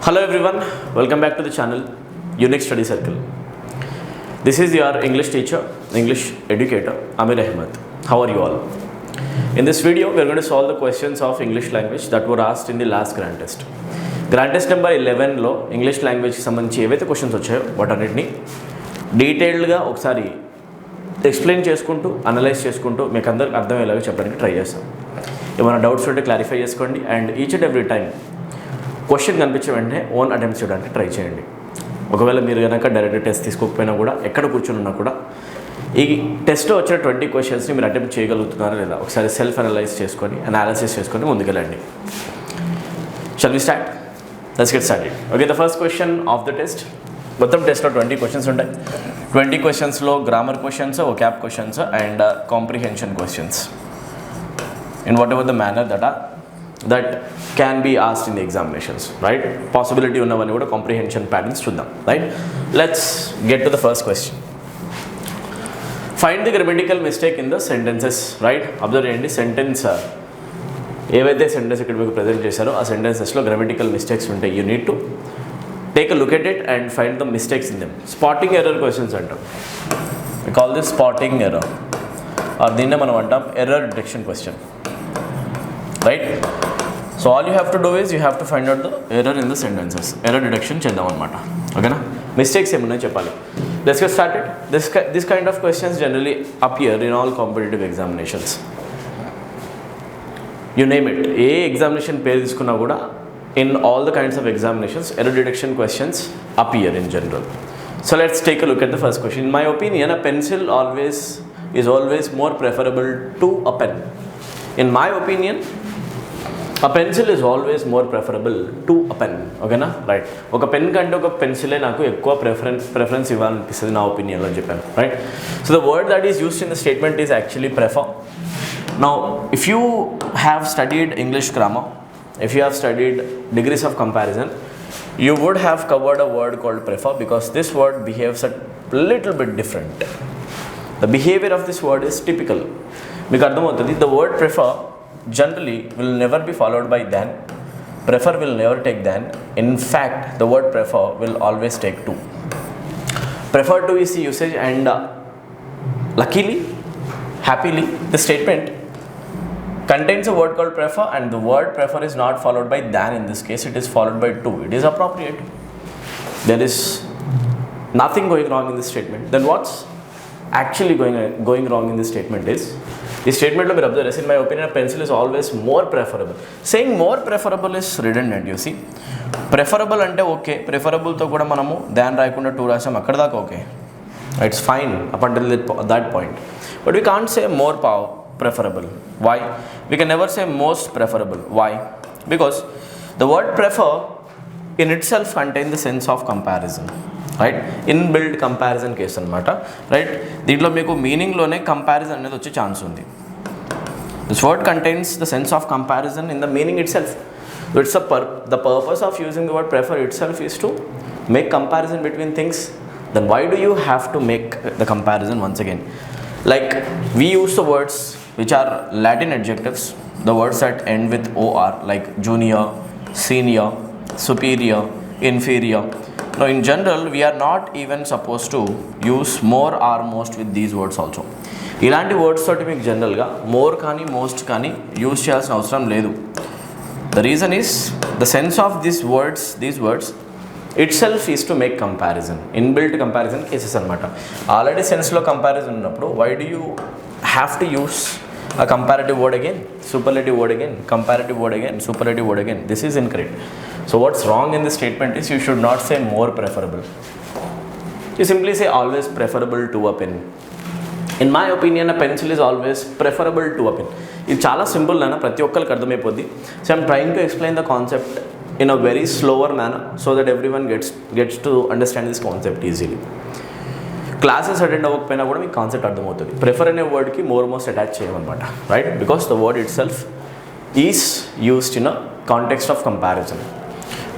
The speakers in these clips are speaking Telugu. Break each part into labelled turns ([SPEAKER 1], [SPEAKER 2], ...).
[SPEAKER 1] Hello everyone, welcome back to the channel Unique Study Circle. This is your English teacher, English educator Amir Ahmed. How are you all? In this video we are going to solve the questions of English language that were asked in the last grand test. Grand test number 11 లో ఇంగ్లీష్ లాంగ్వేజ్కి సంబంధించి ఏవైతే క్వశ్చన్స్ వచ్చాయో వాటన్నిటిని డీటెయిల్డ్గా ఒకసారి ఎక్స్ప్లెయిన్ చేసుకుంటూ అనలైజ్ చేసుకుంటూ మీకు అందరికి అర్థమయ్యేలాగా చెప్పడానికి ట్రై చేస్తాం. ఏమైనా డౌట్స్ ఉంటే క్లారిఫై చేసుకోండి and each and every time question కనిపించే వెంటనే ఓన్ అటెంప్ట్ చేయడానికి ట్రై చేయండి. ఒకవేళ మీరు కనుక డైరెక్ట్ టెస్ట్ తీసుకోకపోయినా కూడా ఎక్కడ కూర్చొని ఉన్నా కూడా ఈ టెస్ట్లో వచ్చిన 20 క్వశ్చన్స్ని మీరు అటెంప్ట్ చేయగలుగుతున్నారా లేదా ఒకసారి సెల్ఫ్ అనలైజ్ చేసుకొని అనాలిసిస్ చేసుకొని ముందుకెళ్ళండి. Shall we start? Let's get started. Okay, the first question of the test. మొత్తం టెస్ట్లో 20 క్వశ్చన్స్ ఉంటాయి. 20 క్వశ్చన్స్లో grammar questions, vocab questions and comprehension questions in whatever the manner that can be asked in the examinations, right? Possibility ఉన్నవన్నీ కూడా comprehension patterns చూద్దాం, right? Let's get to the first question. Find the grammatical mistake in the sentences, right? Observe చేయండి, సెంటెన్స్ ఏవైతే సెంటెన్స్ ఇక్కడ మీకు ప్రజెంట్ చేశారో ఆ సెంటెన్సెస్లో గ్రామటికల్ మిస్టేక్స్ ఉంటాయి. You need to take a look at it and find the mistakes in them. Spotting error questions అంటాం. We call this spotting error or దీన్నే మనం అంటాం error detection question, right? So all you have to do is you have to find out the error in the sentences. Error detection చేద్దాం అన్నమాట. ఓకేనా? మిస్టేక్స్ ఏమున్నాయో చెప్పాలి. Let's get started. This kind of questions generally appear in all competitive examinations. You name it. A examination పేరు తీసుకున్నా కూడా in all the kinds of examinations error detection questions appear in general. So let's take a look at the first question. In my opinion, a pencil is always more preferable to a pen. In my opinion, a pencil is always more preferable to a pen. ఓకేనా? రైట్. ఒక పెన్ కంటే ఒక పెన్సిలే నాకు ఎక్కువ ప్రిఫరెన్స్ ఇవ్వాలనిపిస్తుంది నా ఒపీనియన్లో అని చెప్పాను, right? So the word that is used in the statement is actually prefer. Now if you have studied English grammar, if you have studied degrees of comparison, you would have covered a word called prefer because this word behaves a little bit different. The behavior of this word is typical. మీకు అర్థమవుతుంది. The word prefer generally will never be followed by than. Prefer will never take than. In fact, the word prefer will always take to. Prefer to is the usage and luckily, happily, the statement contains a word called prefer and the word prefer is not followed by than. In this case, it is followed by to. It is appropriate. There is nothing going wrong in this statement. Then what's actually going wrong in this statement is, ఈ స్టేట్మెంట్లో మీరు అబ్జర్వ్ చేసి, in my opinion pencil is always more preferable. Saying more preferable is redundant. You see, preferable అంటే ఓకే, ప్రెఫరబుల్తో కూడా మనము దాన్ రాయకుండా టూ రాసాం, అక్కడ దాకా okay, it's fine up until that point. But we can't say more preferable. Why? We can never say most preferable. Why? Because the word prefer in itself contains the sense of comparison, right? Inbuilt comparison case అనమాట, right? దీంట్లో మీకు మీనింగ్లోనే కంపారిజన్ అనేది వచ్చే ఛాన్స్ ఉంది. This word contains the sense of comparison in the meaning itself. So it's the purpose of using the word prefer itself is to make comparison between things. Then why do you have to make the comparison once again? Like we use the words which are Latin adjectives, the words that end with or, like junior, senior, superior, inferior. Now in general we are not even supposed to use more or most with these words also. ఇలాంటి వర్డ్స్ తోటి మీకు జనరల్గా మోర్ కానీ మోస్ట్ కానీ యూజ్ చేయాల్సిన అవసరం లేదు. The reason is the sense of these words itself is to make comparison, inbuilt comparison cases అనమాట. ఆల్రెడీ సెన్స్లో కంపారిజన్ ఉన్నప్పుడు why do you have to use a comparative word again, superlative word again, comparative word again, superlative word again? This is incorrect. So what's wrong in this statement is you should not say more preferable. You simply say always preferable to a pen. In my opinion, a pencil is always preferable to a pen. ఇది చాలా సింపుల్ నాన్న, ప్రతి ఒక్కరికి అర్థమైపోద్ది. So I'm trying to explain the concept in a very slower manner so that everyone gets to understand this concept easily. Classes attend అవ్వకపోయినా కూడా మీకు కాన్సెప్ట్ అర్థమవుతుంది. ప్రిఫర్ అనే వర్డ్కి మోస్ట్ అటాచ్ చేయమన్నమాట, right? Because the word itself is used in a context of comparison.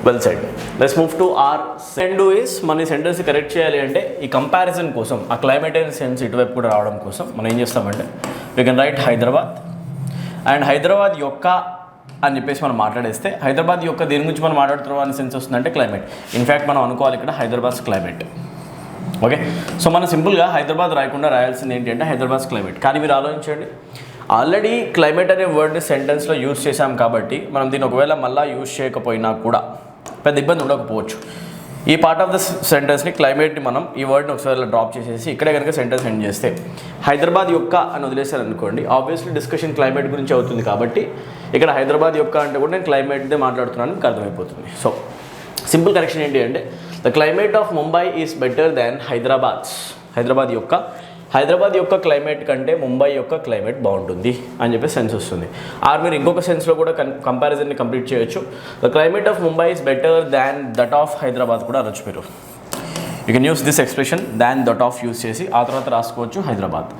[SPEAKER 1] Well said. Let's move to our sentences. మన సెంటెన్స్ కరెక్ట్ చేయాలి అంటే ఈ కంపారిజన్ కోసం, ఆ క్లైమేటైన్ సెన్స్ ఇటువైపు కూడా రావడం కోసం మనం ఏం చేస్తామంటే we can write Hyderabad and Hyderabad యొక్క అని చెప్పేసి మనం మాట్లాడేస్తే హైదరాబాద్ యొక్క దేని గురించి మనం మాట్లాడుతున్నాం అనే సెన్స్ వస్తుందంటే క్లైమేట్. ఇన్ఫ్యాక్ట్ మనం అనుకోవాలి ఇక్కడ హైదరాబాద్ క్లైమేట్. ఓకే, సో మనం సింపుల్గా హైదరాబాద్ రాయకుండా రాయాల్సింది ఏంటి అంటే హైదరాబాద్ క్లైమేట్. కానీ మీరు ఆలోచించండి, ఆల్రెడీ క్లైమేట్ అనే వర్డ్ని సెంటెన్స్లో యూజ్ చేసాం కాబట్టి మనం దీన్ని ఒకవేళ మళ్ళీ యూజ్ చేయకపోయినా కూడా పెద్ద ఇబ్బంది ఉండకపోవచ్చు. ఈ పార్ట్ ఆఫ్ ద సెంటెన్స్ని క్లైమేట్ని మనం ఈ వర్డ్ని ఒకసారి డ్రాప్ చేసేసి ఇక్కడే కనుక సెంటెన్స్ ఎండ్ చేస్తే హైదరాబాద్ యొక్క అని వదిలేసారు అనుకోండి, ఆబ్వియస్లీ డిస్కషన్ క్లైమేట్ గురించి అవుతుంది కాబట్టి ఇక్కడ హైదరాబాద్ యొక్క అంటే కూడా నేను క్లైమేట్దే మాట్లాడుతున్నాను మీకు అర్థమైపోతుంది. సో సింపుల్ కరెక్షన్ ఏంటి అంటే the climate of Mumbai is better దాన్ హైదరాబాద్ యొక్క క్లైమేట్ కంటే ముంబై యొక్క క్లైమేట్ బాగుంటుంది అని చెప్పి సెన్స్ వస్తుంది. ఆర్ మీరు ఇంకొక సెన్స్లో కూడా కంపారిజన్ని కంప్లీట్ చేయొచ్చు. The climate of Mumbai is better than that of Hyderabad కూడా అనొచ్చు మీరు. You can use this expression than that of use చేసి ఆ తర్వాత రాసుకోవచ్చు Hyderabad.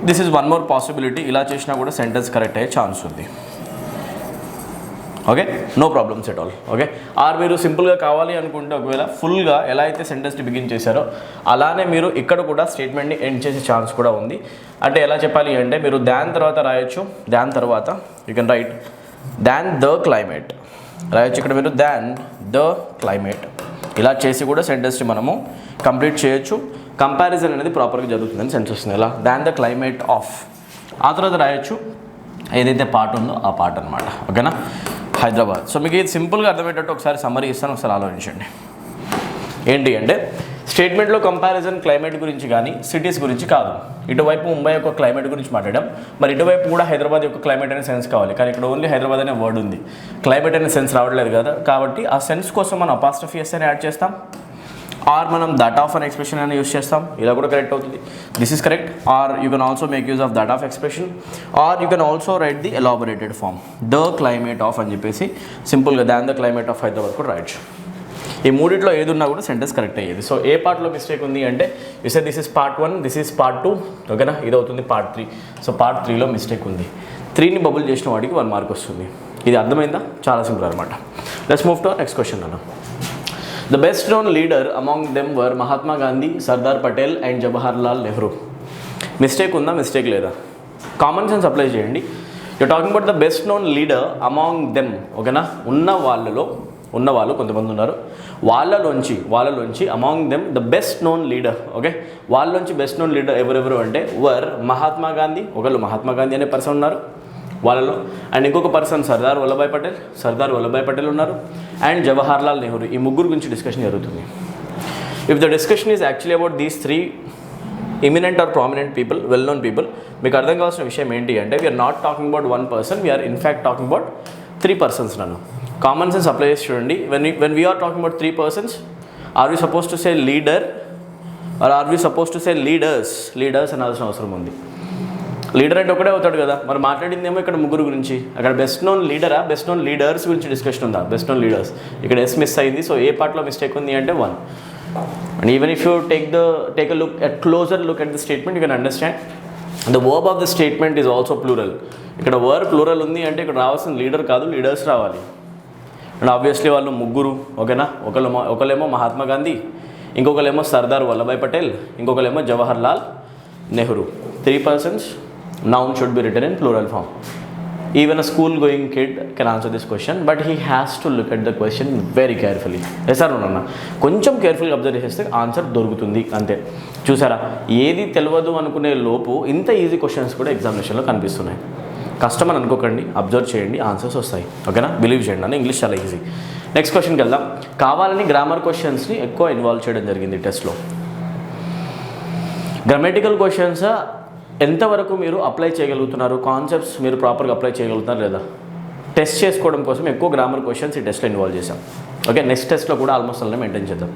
[SPEAKER 1] This is one more possibility. ఇలా చేసినా కూడా సెంటెన్స్ కరెక్ట్ అయ్యే ఛాన్స్ ఉంది. Okay, no problems at all. Okay, or మీరు సింపుల్గా కావాలి అనుకుంటే ఒకవేళ ఫుల్గా ఎలా అయితే సెంటెన్స్ని బిగిన్ చేశారో అలానే మీరు ఇక్కడ కూడా స్టేట్మెంట్ని ఎండ్ చేసే ఛాన్స్ కూడా ఉంది. అంటే ఎలా చెప్పాలి అంటే మీరు దాన్ తర్వాత రాయొచ్చు, దాన్ తర్వాత you can write than the climate రాయొచ్చు. ఇక్కడ మీరు దాన్ ద క్లైమేట్ ఇలా చేసి కూడా సెంటెన్స్ని మనము కంప్లీట్ చేయొచ్చు. కంపారిజన్ అనేది ప్రాపర్గా జరుగుతుందని సెన్స్ వస్తుంది. ఎలా దాన్ ద క్లైమేట్ ఆఫ్ ఆ తర్వాత రాయొచ్చు ఏదైతే పార్ట్ ఉందో ఆ పార్ట్ అనమాట. ఓకేనా, హైదరాబాద్. సో మీకు ఇది సింపుల్గా అర్థమయ్యేటట్టు ఒకసారి సమ్మరీ ఇస్తాను, ఒకసారి ఆలోచించండి. ఏంటి అంటే స్టేట్మెంట్లో కంపారిజన్ క్లైమేట్ గురించి కానీ సిటీస్ గురించి కాదు. ఇటువైపు ముంబై యొక్క క్లైమేట్ గురించి మాట్లాడాం, మరి ఇటువైపు కూడా హైదరాబాద్ యొక్క క్లైమేట్ అనే సెన్స్ కావాలి. కానీ ఇక్కడ ఓన్లీ హైదరాబాద్ అనే వర్డ్ ఉంది, క్లైమేట్ అనే సెన్స్ రావట్లేదు కదా. కాబట్టి ఆ సెన్స్ కోసం మనం అపాస్ట్రఫీ ఎస్ అని యాడ్ చేస్తాం, ఆర్ మనం దట్ ఆఫ్ అనే ఎక్స్ప్రెషన్ అని యూస్ చేస్తాం. ఇలా కూడా కరెక్ట్ అవుతుంది. This is correct. Or you can also make use of that of expression, or you can also write the elaborated form the climate of అని చెప్పేసి సింపుల్గా than the climate of Hyderabad కూడా రాయొచ్చు. ఈ మూడిట్లో ఏది ఉన్నా కూడా సెంటెన్స్ కరెక్ట్ అయ్యేది. సో ఏ పార్ట్లో మిస్టేక్ ఉంది అంటే you say this is part 1, this is part 2. ఓకేనా, ఇది అవుతుంది పార్ట్ 3. సో పార్ట్ 3లో మిస్టేక్ ఉంది. 3ని బబుల్ చేసిన వాడికి 1 మార్క్ వస్తుంది. ఇది అర్థమైందా? చాలా సింపుల్ అనమాట. Let's move to next question అన్న. The best known leader among them were Mahatma Gandhi, Sardar Patel and Jawaharlal Nehru. Mistake ఉందా? మిస్టేక్ లేదా? కామన్ సెన్స్ అప్లై చేయండి. You talking about the best known leader among them. ఓకేనా, ఉన్నవాళ్ళు కొంతమంది ఉన్నారు, వాళ్ళలోంచి among them the best known leader. Okay, వాళ్ళలోంచి బెస్ట్ నోన్ లీడర్ ఎవరెవరు అంటే వర్ మహాత్మా గాంధీ. ఒకళ్ళు మహాత్మా గాంధీ అనే పర్సన్ ఉన్నారు వాళ్ళలో, అండ్ ఇంకొక పర్సన్ సర్దార్ వల్లభాయ్ పటేల్ ఉన్నారు, అండ్ జవహర్లాల్ నెహ్రూ. ఈ ముగ్గురు గురించి డిస్కషన్ జరుగుతుంది. If the discussion is actually about these 3 eminent or prominent people, well known people, మీకు అర్థం కావాల్సిన విషయం ఏంటి అంటే we're not talking about 1 person, we're in fact talking about 3 persons. నన్ను కామన్ సెన్స్ అప్లై చేసి చూడండి. When we're talking about 3 persons, are we suppose to say leader or are we suppose to say leaders అనాల్సిన అవసరం ఉంది. లీడర్ అంటే ఒకటే అవుతాడు కదా, మరి మాట్లాడిందేమో ఇక్కడ ముగ్గురు గురించి. అక్కడ బెస్ట్ నోన్ లీడరా, బెస్ట్ నోన్ లీడర్స్ గురించి డిస్కషన్ ఉందా? Best known leaders. ఇక్కడ ఎస్ మిస్ అయింది. సో ఏ పార్ట్లో మిస్టేక్ ఉంది అంటే 1. And even if you take a look at closer look at the statement, you can understand the verb of the statement is also plural. ఇక్కడ వర్బ్ ప్లూరల్ ఉంది అంటే ఇక్కడ రావాల్సిన లీడర్ కాదు, లీడర్స్ రావాలి. అండ్ ఆబ్వియస్లీ వాళ్ళు ముగ్గురు. ఓకేనా, ఒకళ్ళేమో Mahatma Gandhi, ఇంకొకళ్ళేమో Sardar Vallabhbhai Patel, ఇంకొకళ్ళేమో Jawaharlal Nehru. 3 persons. Noun should be written in plural form. Even a school going kid can answer this question, but he has to look at the question very carefully. Yes or no? కొంచెం కేర్ఫుల్గా అబ్జర్వ్ చేస్తే ఆన్సర్ దొరుకుతుంది అంతే. చూసారా, ఏది తెలియదు అనుకునే లోపు ఇంత ఈజీ క్వశ్చన్స్ కూడా ఎగ్జామినేషన్లో కనిపిస్తున్నాయి. కష్టం అని అనుకోకండి, అబ్జర్వ్ చేయండి, ఆన్సర్స్ వస్తాయి. ఓకేనా, బిలీవ్ చేయండి అని. ఇంగ్లీష్ చాలా ఈజీ. నెక్స్ట్ క్వశ్చన్కి వెళ్దాం. కావాలని గ్రామర్ క్వశ్చన్స్ని ఎక్కువ ఇన్వాల్వ్ చేయడం జరిగింది టెస్ట్లో. గ్రామటికల్ క్వశ్చన్స్ ఎంతవరకు మీరు అప్లై చేయగలుగుతున్నారు, కాన్సెప్ట్స్ మీరు ప్రాపర్గా అప్లై చేయగలుగుతున్నారు లేదా టెస్ట్ చేసుకోవడం కోసం ఎక్కువ గ్రామర్ క్వశ్చన్స్ ఈ టెస్ట్లో ఇన్వాల్వ్ చేశాం. ఓకే, నెక్స్ట్ టెస్ట్లో కూడా ఆల్మోస్ట్ అలానే మెయింటైన్ చేద్దాం.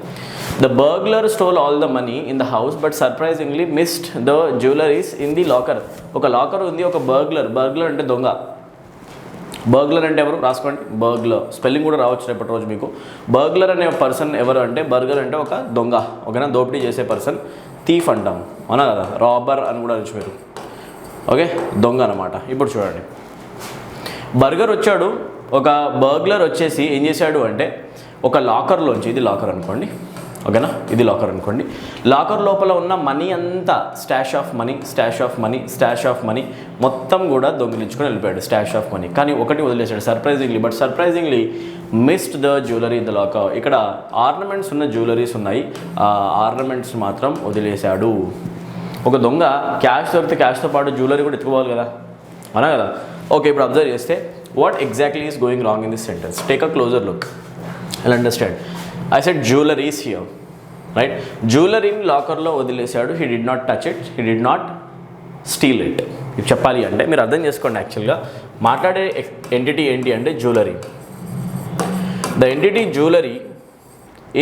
[SPEAKER 1] The burglar stole all the money in the house but surprisingly missed the jewelleries in the locker. ఒక లాకర్ ఉంది, ఒక బర్గ్లర్ అంటే దొంగ. బర్గ్లర్ అంటే ఎవరు రాసుకోండి, బర్గ్లర్ స్పెల్లింగ్ కూడా రావచ్చు రేపటి రోజు మీకు. బర్గ్లర్ అనే పర్సన్ ఎవరు అంటే బర్గర్ అంటే ఒక దొంగ. ఓకేనా, దోపిడీ చేసే పర్సన్, థీఫ్ అంటాం అవునా కదా, రాబర్ అని కూడా అనొచ్చు మీరు. ఓకే, దొంగ అనమాట. ఇప్పుడు చూడండి, బర్గర్ వచ్చాడు, ఒక బర్గ్లర్ వచ్చేసి ఏం చేశాడు అంటే ఒక లాకర్లోంచి, ఇది లాకర్ అనుకోండి, ఓకేనా, ఇది లాకర్ అనుకోండి. లాకర్ లోపల ఉన్న మనీ అంతా stash of money, stash of money, stash of money మొత్తం కూడా దొంగిలించుకొని వెళ్ళిపోయాడు, స్టాష్ ఆఫ్ మనీ. కానీ ఒకటి వదిలేశాడు surprisingly missed the jewellery in the locker. ఇక్కడ ఆర్నమెంట్స్ ఉన్న జ్యువెలరీస్ ఉన్నాయి, ఆ ఆర్నమెంట్స్ మాత్రం వదిలేశాడు. ఒక దొంగ క్యాష్ దొరికితే క్యాష్తో పాటు జ్యువెలరీ కూడా ఎత్తుకోవాలి కదా, అవునా కదా. ఓకే, ఇప్పుడు అబ్జర్వ్ చేస్తే what exactly is going wrong in this sentence? Take a closer look and understand. I said jewelry is here, right? Jewelry in లాకర్లో వదిలేశాడు. he did not touch it, he did not steal it. ఇది చెప్పాలి అంటే మీరు అర్థం చేసుకోండి. యాక్చువల్గా మాట్లాడే ఎంటిటీ ఏంటి అంటే jewellery. The entity jewellery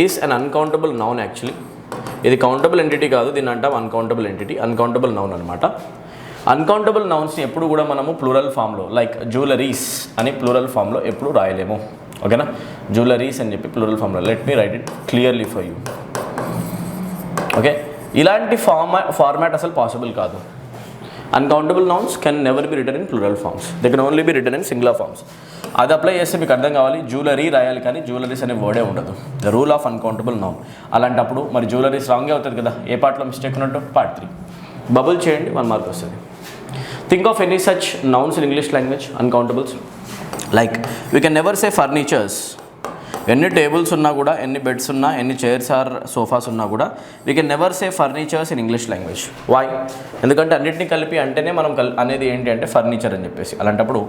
[SPEAKER 1] is an uncountable noun. Actually ఇది కౌంటబుల్ ఎంటిటీ కాదు, దీన్ని అంటాం అన్కౌంటబుల్ ఎంటిటీ, అన్కౌంటబుల్ నౌన్ అనమాట. అన్కౌంటబుల్ నౌన్స్ని ఎప్పుడు కూడా మనము ప్లూరల్ ఫామ్లో లైక్ జ్యువెలరీస్ అని ప్లూరల్ ఫామ్లో ఎప్పుడు రాయలేము, ఓకేనా. జ్యువెలరీస్ అని చెప్పి ప్లూరల్ ఫామ్లో. Let me write it clearly for you, okay. ఇలాంటి ఫార్మాట్ అసలు పాసిబుల్ కాదు. Uncountable nouns can never be written in plural forms, they can only be written in singular forms. అది అప్లై చేస్తే మీకు అర్థం కావాలి, జ్యువెలరీ రాయాలి కానీ జ్యువెలరీస్ అనే వర్డే ఉండదు. The rule of uncountable noun. అలాంటప్పుడు మరి జ్యువెలరీస్ రాంగే అవుతుంది కదా. ఏ పార్ట్లో మిస్టేక్ ఉన్నట్టు? పార్ట్ 3. బబుల్ చేయండి, 1 మార్క్ వస్తుంది. Think of any such nouns in English language, అన్కౌంటబుల్స్. Like we can never say furnitures. ఎన్ని టేబుల్స్ ఉన్నా కూడా, ఎన్ని బెడ్స్ ఉన్నా, ఎన్ని చైర్స్ ఆర్ సోఫాస్ ఉన్నా కూడా we can never say furnitures in English language. Why? ఎందుకంటే అన్నింటినీ కలిపి అంటేనే మనం అనేది ఏంటి అంటే ఫర్నిచర్ అని చెప్పేసి. అలాంటప్పుడు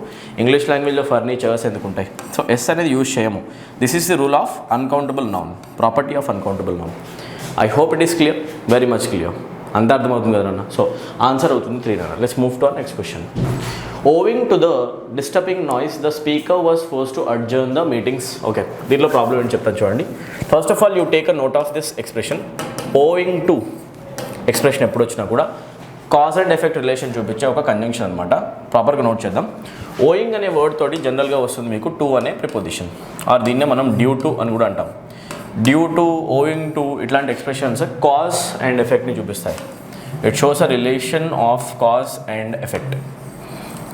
[SPEAKER 1] ఇంగ్లీష్ లాంగ్వేజ్లో ఫర్నిచర్స్ ఎందుకు ఉంటాయి? సో ఎస్ అనేది యూజ్ చేయము. This is the rule of uncountable noun, property of uncountable noun. I hope it is clear, very much clear. అంత అర్థమవుతుంది కదా నాన్న. సో ఆన్సర్ అవుతుంది 3 నాన్న. Let's move to our next question. Owing to the disturbing noise the speaker was force to adjourn the meetings. Okay, దీంట్లో ప్రాబ్లం ఏంటి చెప్తాను చూడండి. First of all you take a note of this expression. Owing to expression ఎప్పుడు వచ్చినా కూడా కాజ్ అండ్ ఎఫెక్ట్ రిలేషన్ చూపించే ఒక కంజంక్షన్ అనమాట. ప్రాపర్గా నోట్ చేద్దాం. ఓయింగ్ అనే వర్డ్ తోటి జనరల్గా వస్తుంది మీకు టు అనే ప్రిపోజిషన్, ఆర్ దీన్నే మనం డ్యూ టు అని కూడా అంటాం. డ్యూ టు, ఓయింగ్ టు ఇట్లాంటి ఎక్స్ప్రెషన్స్ కాజ్ అండ్ ఎఫెక్ట్ని చూపిస్తాయి. It shows a relation of cause and effect.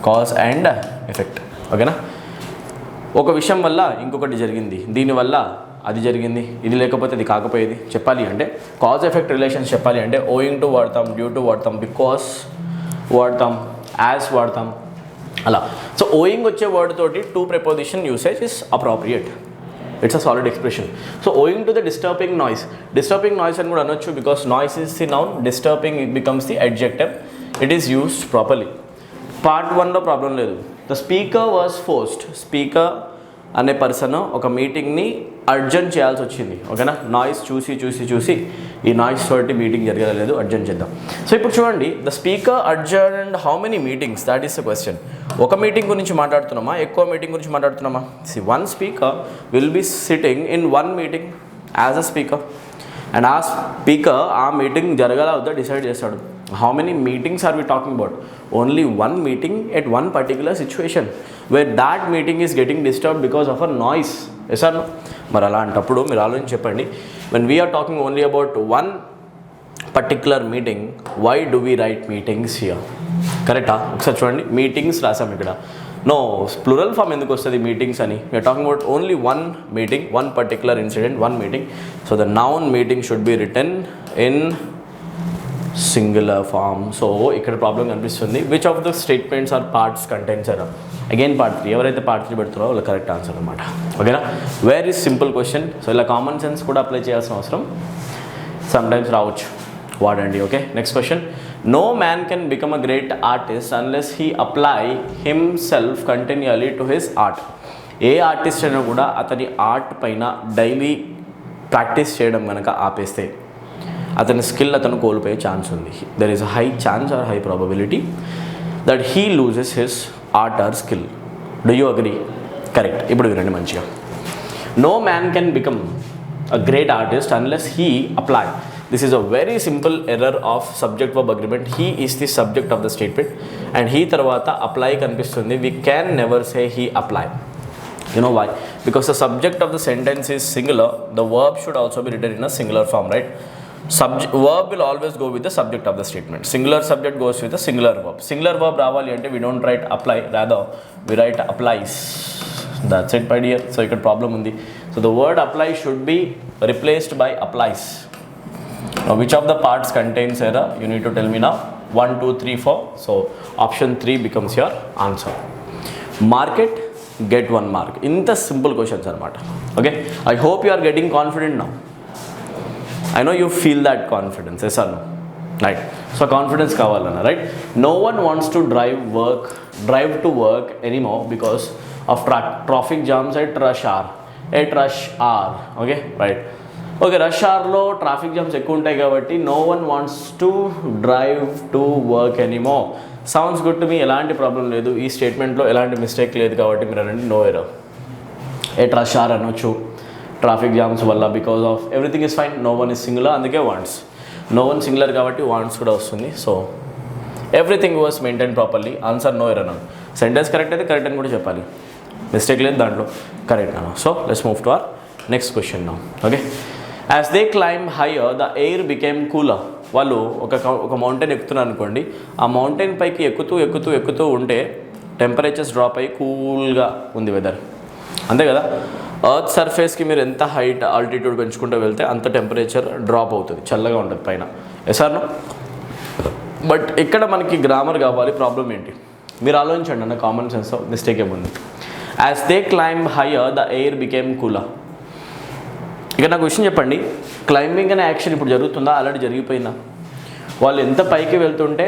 [SPEAKER 1] Cause and effect, ఓకేనా. ఒక విషయం వల్ల ఇంకొకటి జరిగింది, దీనివల్ల అది జరిగింది, ఇది లేకపోతే అది కాకపోయేది చెప్పాలి అంటే, కాజ్ ఎఫెక్ట్ రిలేషన్స్ చెప్పాలి అంటే ఓయింగ్ టు వాడతాం, డ్యూ టు వాడతాం, బికాస్ వాడతాం, యాజ్ వాడతాం, అలా. సో ఓయింగ్ వచ్చే వర్డ్ తోటి to preposition usage is appropriate. It's a solid expression. So owing to the disturbing noise. Disturbing noise అని కూడా అనొచ్చు, because noise is the noun, disturbing it becomes the adjective. It is used properly. Part 1లో ప్రాబ్లం లేదు. The speaker was forced. Speaker అనే పర్సన్ ఒక మీటింగ్ని అర్జెంట్ చేయాల్సి వచ్చింది, ఓకేనా. నాయిస్ చూసి ఈ నాయిస్ తోటి మీటింగ్ జరగలేదు, అర్జెంట్ చేద్దాం. సో ఇప్పుడు చూడండి, the speaker urgent how many meetings, that is the question. ఒక మీటింగ్ గురించి మాట్లాడుతున్నామా, ఎక్కువ మీటింగ్ గురించి మాట్లాడుతున్నామా? One speaker will be sitting in one meeting as a speaker, and ఆ స్పీకర్ ఆ మీటింగ్ జరగాల వద్దా డిసైడ్ చేస్తాడు. How many meetings are we talking about? Only one meeting at one particular situation where that meeting is getting disturbed because of a noise. Yes or no? మరి అలాంటప్పుడు మీరు ఆలోచించి చెప్పండి, when we are talking only about one particular meeting, why do we write meetings here? కరెక్టా? ఒకసారి చూడండి, మీటింగ్స్ రాసాం ఇక్కడ. నో, ప్లూరల్ ఫామ్ ఎందుకు వస్తుంది మీటింగ్స్ అని? We are talking about only one meeting, one particular incident, one meeting. So the noun meeting should be written in singular form. So ఇక్కడ ప్రాబ్లం కనిపిస్తుంది. Which of the statements or parts contents are? Again part 3. ఎవరైతే పార్ట్ 3 పెడుతున్నారో వాళ్ళ కరెక్ట్ ఆన్సర్ అనమాట, ఓకేనా. Very simple question. సో ఇలా కామన్ సెన్స్ కూడా అప్లై చేయాల్సిన అవసరం సమ్టైమ్స్ రావచ్చు, వాడండి, okay. Next question. No man can become a great artist unless he apply himself continuously to his art. ఏ ఆర్టిస్ట్ అయినా కూడా అతని ఆర్ట్ పైన డైలీ ప్రాక్టీస్ చేయడం కనుక ఆపేస్తే అతని స్కిల్ అతను కోల్పోయే ఛాన్స్ ఉంది. There is a high chance or high probability that he loses his art or skill. Do you agree? Correct. ఇప్పుడు వినండి మంచిగా. No man can become a great artist unless he apply. This is a very simple error of subject verb agreement. He is the subject of the statement and he తర్వాత అప్లై కనిపిస్తుంది. We can never say he apply. You know why? Because the subject of the sentence is singular, the verb should also be written in a singular form, right? Verb will always go with the subject of the statement. Singular subject goes with the singular verb. Singular verb రావాలి అంటే we don't write apply, rather we write applies. That's it my dear. So ఇక్కడ ప్రాబ్లం ఉంది. So the word apply should be replaced by applies. Now which of the parts contains error? You need to tell me now. 1, 2, 3, 4. So option 3 becomes your answer. Mark it, get 1 mark. Inta simple questions anamata. Okay, I hope you are getting confident now. I know you feel that confidence, yes or no? Right. So confidence kavalana, right? No one wants to drive to work anymore because of traffic jams at rush hour. Okay, right. Okay, rush hourలో ట్రాఫిక్ జామ్స్ ఎక్కువ ఉంటాయి కాబట్టి no one wants to drive to work anymore. Sounds good to me, ఎలాంటి ప్రాబ్లం లేదు, ఈ స్టేట్మెంట్లో ఎలాంటి మిస్టేక్ లేదు కాబట్టి మీరు అనండి no error. At rush hour అనొచ్చు ట్రాఫిక్ జామ్స్ వల్ల, because of everything is fine, no one is singular, అందుకే వాంట్స్. నో వన్ సింగులర్ కాబట్టి వాంట్స్ కూడా వస్తుంది. So everything was maintain properly, answer no error అన్నాను. సెంటెన్స్ కరెక్ట్ అయితే కరెక్ట్ అని కూడా చెప్పాలి, మిస్టేక్ లేదు దాంట్లో, కరెక్ట్ అన్నా. So let's move to our next question now. Okay, as they climb higher the air became cooler. వాళ్ళు ఒక మౌంటైన్ ఎక్కుతున్నారు అనుకోండి, ఆ మౌంటైన్ పైకి ఎక్కుతూ ఉంటే టెంపరేచర్స్ డ్రాప్ అయ్యి కూల్గా ఉంది వెదర్, అంతే కదా. ఎర్త్ సర్ఫేస్కి మీరు ఎంత హైట్ ఆల్టిట్యూడ్ పెంచుకుంటూ వెళ్తే అంత టెంపరేచర్ డ్రాప్ అవుతుంది, చల్లగా ఉంటుంది పైన, ఎసార్ను. బట్ ఇక్కడ మనకి గ్రామర్ కావాలి, ప్రాబ్లం ఏంటి మీరు ఆలోచించండి అన్న, కామన్ సెన్స్ మిస్టేక్ ఏముంది. As they climb higher the air became cooler. ఇక నాకు విషయం చెప్పండి, క్లైంబింగ్ అనే యాక్షన్ ఇప్పుడు జరుగుతుందా, ఆల్రెడీ జరిగిపోయిందా? వాళ్ళు ఎంత పైకి వెళ్తుంటే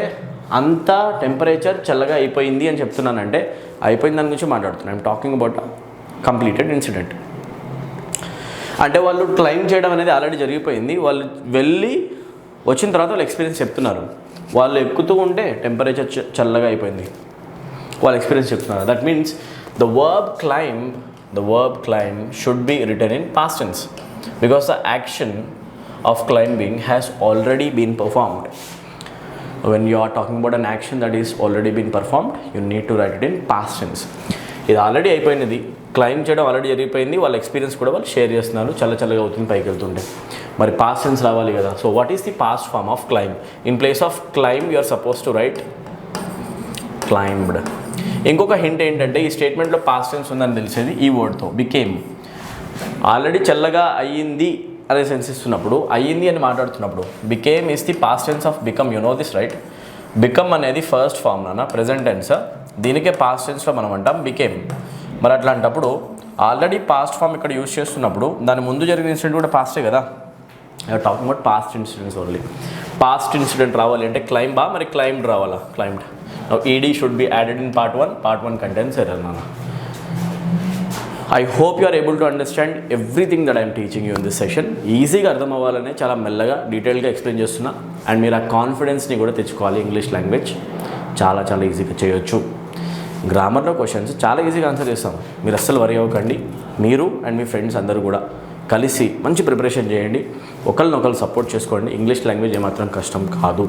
[SPEAKER 1] అంత టెంపరేచర్ చల్లగా అయిపోయింది అని చెప్తున్నానంటే అయిపోయింది దాని గురించి మాట్లాడుతున్నాను. I'm talking about completed incident. అంటే వాళ్ళు క్లైంబ్ చేయడం అనేది ఆల్రెడీ జరిగిపోయింది, వాళ్ళు వెళ్ళి వచ్చిన తర్వాత వాళ్ళు ఎక్స్పీరియన్స్ చెప్తున్నారు. వాళ్ళు ఎక్కుతూ ఉంటే టెంపరేచర్ చల్లగా అయిపోయింది, వాళ్ళు ఎక్స్పీరియన్స్ చెప్తున్నారు. That means the verb climb should be written in past tense because the action of climbing has already been performed. When you are talking about an action that is already been performed, you need to write it in past tense. ఇది ఆల్రెడీ అయిపోయినది, క్లైంబ్ చేయడం ఆల్రెడీ జరిగిపోయింది, వాళ్ళ ఎక్స్పీరియన్స్ కూడా వాళ్ళు షేర్ చేస్తున్నారు, చల్లగా అవుతుంది పైకి వెళ్తుంటే. మరి పాస్ట్ టెన్స్ రావాలి కదా. So what is the past form of climb? In place of climb you are suppose to write climbed. ఇంకొక హింట్ ఏంటంటే ఈ స్టేట్మెంట్లో పాస్ట్ టెన్స్ ఉందని తెలిసేది ఈ వర్డ్తో, బికేమ్. ఆల్రెడీ చల్లగా అయ్యింది అనే సెన్స్ ఇస్తున్నప్పుడు, అయ్యింది అని మాట్లాడుతున్నప్పుడు became is the past tense of become. You know this right? Become అనేది ఫస్ట్ ఫామ్ నాన్న, ప్రెజెంట్ టెన్స్, దీనికే పాస్ట్ టెన్స్లో మనం అంటాం బికేమ్. మరి అట్లాంటప్పుడు ఆల్రెడీ పాస్ట్ ఫామ్ ఇక్కడ యూజ్ చేస్తున్నప్పుడు దాని ముందు జరిగిన ఇన్సిడెంట్ కూడా పాస్టే కదా. Talking about past incidents only. Past incident రావాలి అంటే క్లైంబా, మరి క్లైంబ్డ్ రావాలా? Climbed. ED should be added in part 1. Part 1 contents error నాన్న. I hope you are able to understand everything that I am teaching you in this session. ఈజీగా అర్థం అవ్వాలనే చాలా మెల్లగా డీటెయిల్గా ఎక్స్ప్లెయిన్ చేస్తున్నా. అండ్ మీరు ఆ కాన్ఫిడెన్స్ని కూడా తెచ్చుకోవాలి. ఇంగ్లీష్ లాంగ్వేజ్ చాలా ఈజీగా చేయొచ్చు. గ్రామర్లో క్వశ్చన్స్ చాలా ఈజీగా ఆన్సర్ చేస్తాం, మీరు అస్సలు వరి అవ్వకండి. మీరు అండ్ మీ ఫ్రెండ్స్ అందరూ కూడా కలిసి మంచి ప్రిపరేషన్ చేయండి, ఒకరినొకరు సపోర్ట్ చేసుకోండి. ఇంగ్లీష్ లాంగ్వేజ్ ఏమాత్రం కష్టం కాదు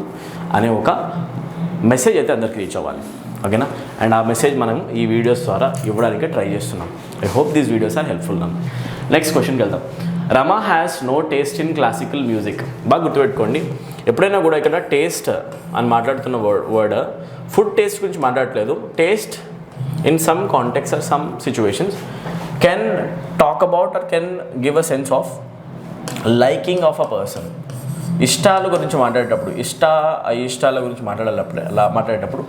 [SPEAKER 1] అనే ఒక మెసేజ్ అయితే అందరికీ రీచ్ అవ్వాలి, ఓకేనా. అండ్ ఆ మెసేజ్ మనం ఈ వీడియోస్ ద్వారా ఇవ్వడానికి ట్రై చేస్తున్నాం. I hope these videos are helpful నన్ను. నెక్స్ట్ క్వశ్చన్కి వెళ్దాం. Rama has no taste in classical music. బాగా గుర్తుపెట్టుకోండి, ఎప్పుడైనా కూడా ఇక్కడ టేస్ట్ అని మాట్లాడుతున్న వర్డ్ ఫుడ్ టేస్ట్ గురించి మాట్లాడట్లేదు. Taste in some context or some situations can talk about or can give a sense of liking of a person. ఇష్టాల గురించి మాట్లాడేటప్పుడు, అయిష్టాల గురించి మాట్లాడేటప్పుడు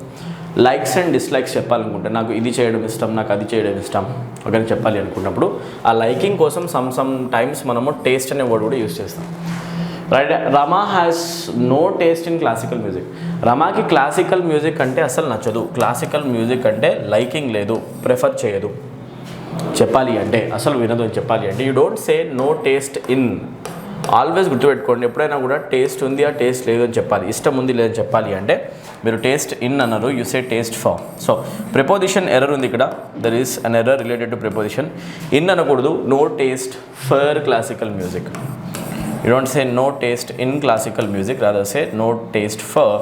[SPEAKER 1] లైక్స్ అండ్ డిస్లైక్స్ చెప్పాలనుకుంటే, నాకు ఇది చేయడం ఇష్టం, నాకు అది చేయడం ఇష్టం ఒకవేళ చెప్పాలి అనుకున్నప్పుడు ఆ లైకింగ్ కోసం సమ్ టైమ్స్ మనము టేస్ట్ అనే వర్డ్ కూడా యూజ్ చేస్తాం, right. Rama has no taste in classical music. రమాకి క్లాసికల్ మ్యూజిక్ అంటే అసలు నచ్చదు, క్లాసికల్ మ్యూజిక్ అంటే లైకింగ్ లేదు, ప్రిఫర్ చేయదు. చెప్పాలి అంటే అసలు వినదు అని చెప్పాలి అంటే you don't say no taste in. Always గుర్తుపెట్టుకోండి, ఎప్పుడైనా కూడా టేస్ట్ ఉంది ఆ టేస్ట్ లేదు అని చెప్పాలి, ఇష్టం ఉంది లేదని చెప్పాలి అంటే మీరు టేస్ట్ ఇన్ అన్నారు, you say taste for. So preposition error ఉంది ఇక్కడ, there is an error related to preposition. In అనకూడదు, no taste for classical music. You don't say no taste in classical music, rather say no taste for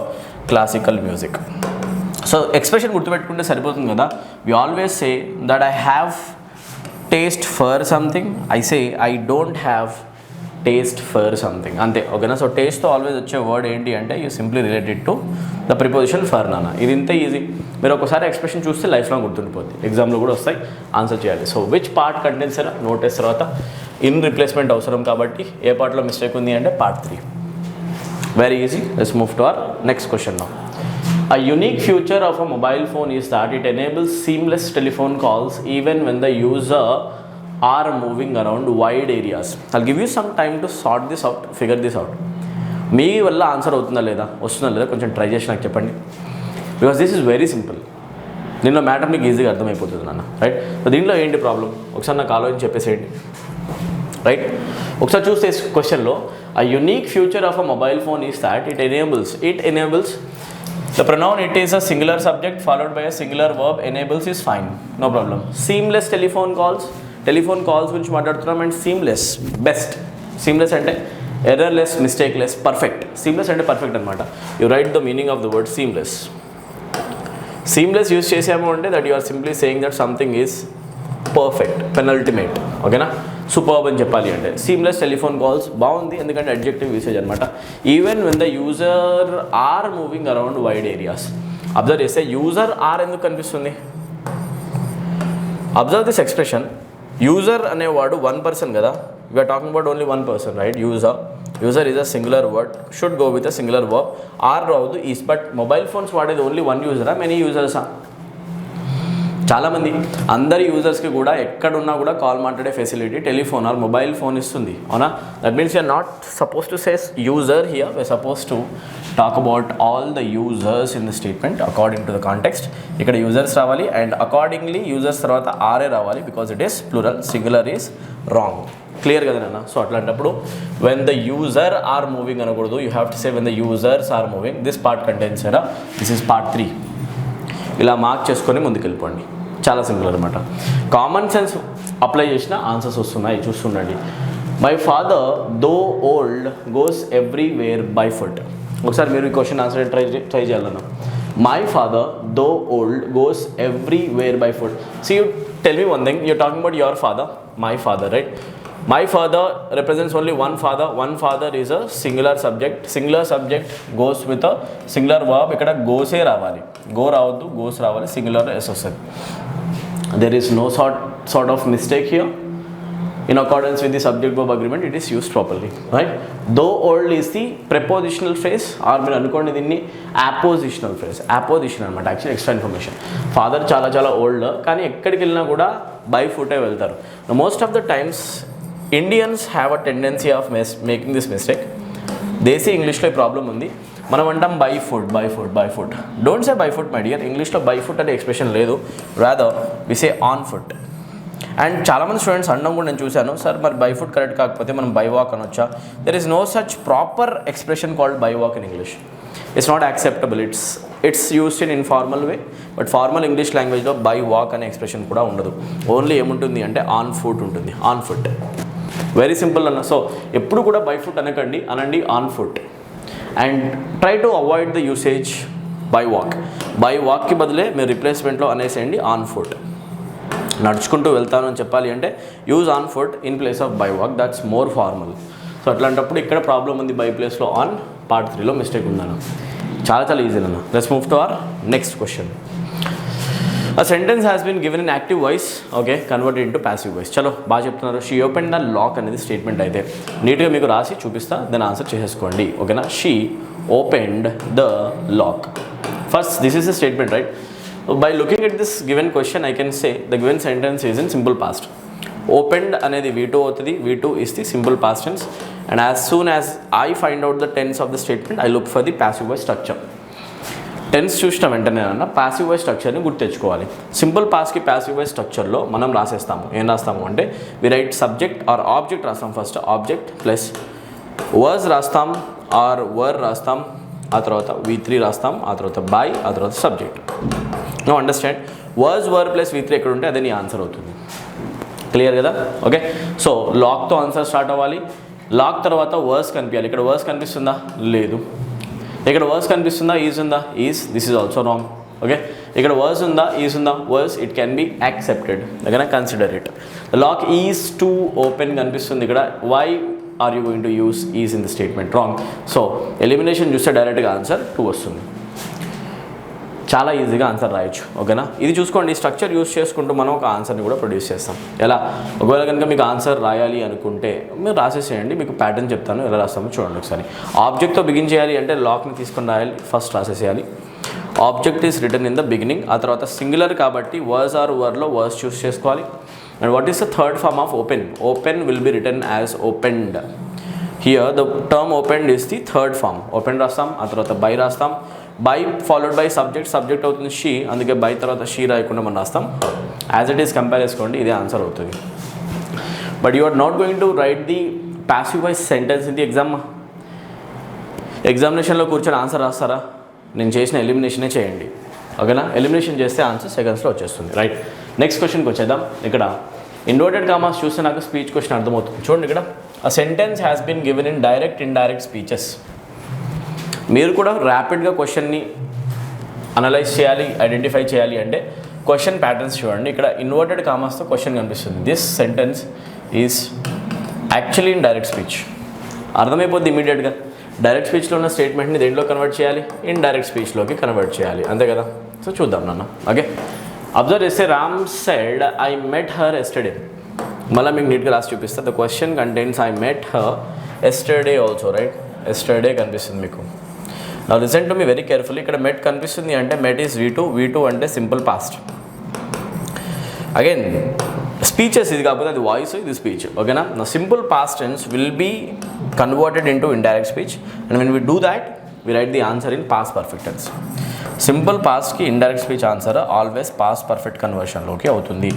[SPEAKER 1] classical music. So expression గుర్తుపెట్టుకుంటే సరిపోతుంది కదా. We always say that I have taste for something, I say I don't have taste for something అంతే ఓకేనా. సో టేస్ట్తో ఆల్వేస్ వచ్చే వర్డ్ ఏంటి అంటే you simply related to the preposition for నాన్న. ఇది ఇంత ఈజీ, మీరు ఒకసారి ఎక్స్ప్రెషన్ చూస్తే లైఫ్ లాంగ్ గుర్తుండిపోద్ది, ఎగ్జామ్లో కూడా వస్తాయి, ఆన్సర్ చేయాలి. So which part contains note test తర్వాత ఇన్ రిప్లేస్మెంట్ అవసరం కాబట్టి ఏ పార్ట్లో మిస్టేక్ ఉంది అంటే part 3. Very easy. Let's move to our next question now. A unique feature of a mobile phone is that it enables seamless telephone calls even when the user are moving around wide areas. I'll give you some time to sort this out, figure this out. మీ వల్ల ఆన్సర్ అవుతుందా లేదా వస్తుందా లేదా కొంచెం ట్రై చేసి నాకు చెప్పండి, because this is very simple. దీనిలో మ్యాటర్ మీకు ఈజీగా అర్థమైపోతుంది నాన్న, రైట్. సో దీంట్లో ఏంటి ప్రాబ్లం ఒకసారి నాకు ఆలోచన చెప్పేసేయండి, రైట్. ఒకసారి చూస్తే క్వశ్చన్లో a unique feature of a mobile phone is that it enables the pronoun it is a singular subject followed by a singular verb. Enables is fine, no problem. Seamless telephone calls గురించి మాట్లాడుతున్నాం. And seamless best. సీమ్లెస్ అంటే ఎర్రర్లెస్, మిస్టేక్లెస్, పర్ఫెక్ట్. సీమ్లెస్ అంటే పర్ఫెక్ట్ అనమాట. You write the meaning of the word seamless. Seamless use చేసాము అంటే that you are simply saying that something is perfect, penultimate, ఓకేనా. సూపర్బ్ అని చెప్పాలి అంటే సీమ్లెస్ టెలిఫోన్ కాల్స్ బాగుంది, ఎందుకంటే అడ్జెక్టివ్ యూసేజ్ అనమాట. Even when the user are moving around wide areas. Observe చేస్తే యూజర్ ఆర్ ఎందుకు కనిపిస్తుంది? Observe this expression. యూజర్ అనేవాడు వన్ పర్సన్ కదా, we are talking about only one person, right. User is a singular word, should go with a singular verb. Are రావద్దు, ఈస్. బట్ మొబైల్ ఫోన్స్ వాడేది ఓన్లీ వన్ యూజరా, మెనీ యూజర్సా? చాలామంది, అందరి యూజర్స్కి కూడా ఎక్కడున్నా కూడా కాల్ మాట్లాడే facility telephone or mobile phone ఇస్తుంది, అవునా. That means you are not suppose to says user here, we are suppose to talk about all the users in the statement according to the context. ఇక్కడ యూజర్స్ రావాలి అండ్ అకార్డింగ్లీ యూజర్స్ తర్వాత ఆరే రావాలి, because it is plural, singular is wrong. Clear కదా నాన్న. సో అట్లాంటప్పుడు when the user are moving అనకూడదు, you have to say when the users are moving. This part contains error, this is part 3. ఇలా మార్క్ చేసుకొని ముందుకెళ్ళిపోండి, చాలా సింపుల్ అనమాట. కామన్ సెన్స్ అప్లై చేసిన ఆన్సర్స్ వస్తున్నాయి, చూస్తుండండి. My father though old goes everywhere by foot. ఒకసారి మీరు ఈ క్వశ్చన్ ఆన్సర్ ట్రై చేయాలన్నా. My father though old goes everywhere by foot. So you tell me one thing, you're talking about your father, my father, right. My father represents only one father. One father is a singular subject. Singular subject goes with a singular verb. ఇక్కడ గోసే రావాలి, గో రావద్దు, గోస్ రావాలి, సింగులర్ ఎస్ వస్తుంది. There is no sort of mistake here. In accordance with the subject-verb agreement, it is used properly, right? Though old is the prepositional phrase, or మీరు అనుకోండి దీన్ని appositional phrase. Apposition అనమాట, యాక్చువల్లీ ఎక్స్ట్రా ఇన్ఫర్మేషన్. ఫాదర్ చాలా చాలా ఓల్డ్, కానీ ఎక్కడికి వెళ్ళినా కూడా బై ఫుటే వెళ్తారు. Most of the times Indians have a tendency of making this mistake. Desi ఇంగ్లీష్లో ఈ ప్రాబ్లం ఉంది. మనం అంటాం by food, by food, by food. Don't say by foot my dear. ఇంగ్లీష్లో బై ఫుట్ అనే ఎక్స్ప్రెషన్ లేదు, rather we say on foot. And చాలామంది స్టూడెంట్స్ అనడం కూడా నేను చూశాను, సార్ మరి బై ఫుట్ కరెక్ట్ కాకపోతే మనం బై వాక్ అనొచ్చా? There is no such proper expression called by walk in English. It's not acceptable. It's used in informal way, but formal English లాంగ్వేజ్లో బై వాక్ అనే ఎక్స్ప్రెషన్ కూడా ఉండదు. ఓన్లీ ఏముంటుంది అంటే ఆన్ ఫుట్ ఉంటుంది, ఆన్ ఫుట్. వెరీ సింపుల్ అన్న. సో ఎప్పుడు కూడా బై ఫుట్ అనకండి, అనండి on foot. And try to avoid the usage by walk. By వాక్కి బదులే మీరు రిప్లేస్మెంట్లో అనేసేయండి ఆన్ ఫుట్. నడుచుకుంటూ వెళ్తాను అని చెప్పాలి అంటే use on foot in place of by walk, that's more formal. So అట్లాంటప్పుడు ఇక్కడ ప్రాబ్లం ఉంది, బై ప్లేస్లో ఆన్, పార్ట్ 3లో మిస్టేక్ ఉందన్న. చాలా చాలా ఈజీ అన్న. Let's move to our next question. A sentence has been given in active voice, okay, converted into passive voice. చలో బాగా చెప్తున్నారు. షీ ఓపెన్ ద లాక్ అనేది స్టేట్మెంట్ అయితే నీట్గా మీకు రాసి చూపిస్తా, దాన్ని ఆన్సర్ చేసేసుకోండి, ఓకేనా. She opened the lock. First this is the statement, right. By looking at this given question I can say the given sentence is in simple past. Opened అనేది V2 అవుతుంది, V2 is the simple past tense, and as soon as I find out the tense of the statement I look for the passive voice structure. Tense చూసిన వెంటనే అన్న ప్యాసివ్ వాయిస్ స్ట్రక్చర్ని గుర్తు తెచ్చుకోవాలి. సింపుల్ పాస్ట్కి ప్యాసివ్ వాయిస్ స్ట్రక్చర్లో మనం రాసేస్తాము, ఏం రాస్తాము అంటే we write subject or object రాస్తాం. ఫస్ట్ ఆబ్జెక్ట్ ప్లస్ వర్స్ రాస్తాం ఆర్ వర్ రాస్తాం, ఆ తర్వాత V3 రాస్తాం, ఆ తర్వాత బై, ఆ తర్వాత subject. No understand, was were plus V3 ఎక్కడ ఉంటే అదే నీ ఆన్సర్ అవుతుంది. క్లియర్ కదా? ఓకే. సో లాక్తో ఆన్సర్ స్టార్ట్ అవ్వాలి. లాక్ తర్వాత వర్స్ కనిపించాలి. ఇక్కడ వర్స్ కనిపిస్తుందా? లేదు. ఇక్కడ వర్స్ కనిపిస్తుందా? ఈజ్ ఉందా? Is. This is also wrong. Okay. ఇక్కడ వర్స్ ఉందా? ఈజ్ ఉందా? Was. It can be accepted, ఓకేనా, consider it. Lock is to open కనిపిస్తుంది. ఇక్కడ why are you going to use is in the statement? Wrong. So elimination చూస్తే డైరెక్ట్గా ఆన్సర్ 2 వస్తుంది. చాలా ఈజీగా ఆన్సర్ రాయొచ్చు. ఓకేనా? ఇది చూసుకోండి, స్ట్రక్చర్ యూస్ చేసుకుంటూ మనం ఒక ఆన్సర్ని కూడా ప్రొడ్యూస్ చేస్తాం. ఎలా? ఒకవేళ కనుక మీకు ఆన్సర్ రాయాలి అనుకుంటే మీరు రాసేసేయండి, మీకు ప్యాటర్న్ చెప్తాను ఎలా రాస్తామో చూడండి ఒకసారి. ఆబ్జెక్ట్తో బిగిన్ చేయాలి అంటే లాక్ని తీసుకొని రాయాలి, ఫస్ట్ రాసేసేయాలి. Object is written in the beginning. ఆ తర్వాత సింగులర్ కాబట్టి వర్స్ ఆర్ వర్లో వర్స్ చూస్ చేసుకోవాలి. And what is the third form of open? Open will be written as opened. Here the term opened is the third form. Open రాస్తాం, ఆ తర్వాత బై రాస్తాం. By followed by subject, subject అవుతుంది షీ, అందుకే బై తర్వాత షీ రాయకుండా మనం రాస్తాం. యాజ్ ఇట్ ఈస్ కంపేర్ చేసుకోండి, ఇదే ఆన్సర్ అవుతుంది. But you are not going to write the passive voice sentence in the ఎగ్జామినేషన్లో కూర్చొని ఆన్సర్ రాస్తారా? నేను చేసిన ఎలిమినేషనే చేయండి. ఓకేనా? ఎలిమినేషన్ చేస్తే ఆన్సర్ సెకండ్స్లో వచ్చేస్తుంది. రైట్, నెక్స్ట్ క్వశ్చన్కి వచ్చేద్దాం. ఇక్కడ ఇన్వర్టెడ్ కామాస్ చూస్తే నాకు స్పీచ్ క్వశ్చన్ అర్థమవుతుంది. చూడండి, ఇక్కడ a sentence has been given in direct indirect speeches. మీరు కూడా ర్యాపిడ్గా క్వశ్చన్ని అనలైజ్ చేయాలి, ఐడెంటిఫై చేయాలి అంటే క్వశ్చన్ ప్యాటర్న్స్ చూడండి. ఇక్కడ ఇన్వర్టెడ్ కామాస్తో క్వశ్చన్ కనిపిస్తుంది. This sentence is actually in direct speech. అర్థమైపోద్ది ఇమీడియట్గా. డైరెక్ట్ స్పీచ్లో ఉన్న స్టేట్మెంట్ని దేంట్లో కన్వర్ట్ చేయాలి? ఇన్ డైరెక్ట్ స్పీచ్లోకి కన్వర్ట్ చేయాలి, అంతే కదా? సో చూద్దాం నాన్న. ఓకే, అబ్జర్వ్ చేస్తే Ram said I met her yesterday. మళ్ళీ మీకు నీట్గా రాసి చూపిస్తా. The question contains I met her yesterday also. Right, yesterday కనిపిస్తుంది మీకు. నా listen to me very carefully. ఇక్కడ మెట్ కనిపిస్తుంది అంటే మెట్ ఈస్ V2 అంటే సింపుల్ పాస్ట్. అగైన్ స్పీచెస్, ఇది కాకపోతే అది వాయిస్, ఇది స్పీచ్. ఓకేనా? నా simple past tense will be converted into indirect speech and when we do that we write the answer in past perfect tense. Simple పాస్ట్కి indirect speech answer always past perfect కన్వర్షన్లోకి అవుతుంది.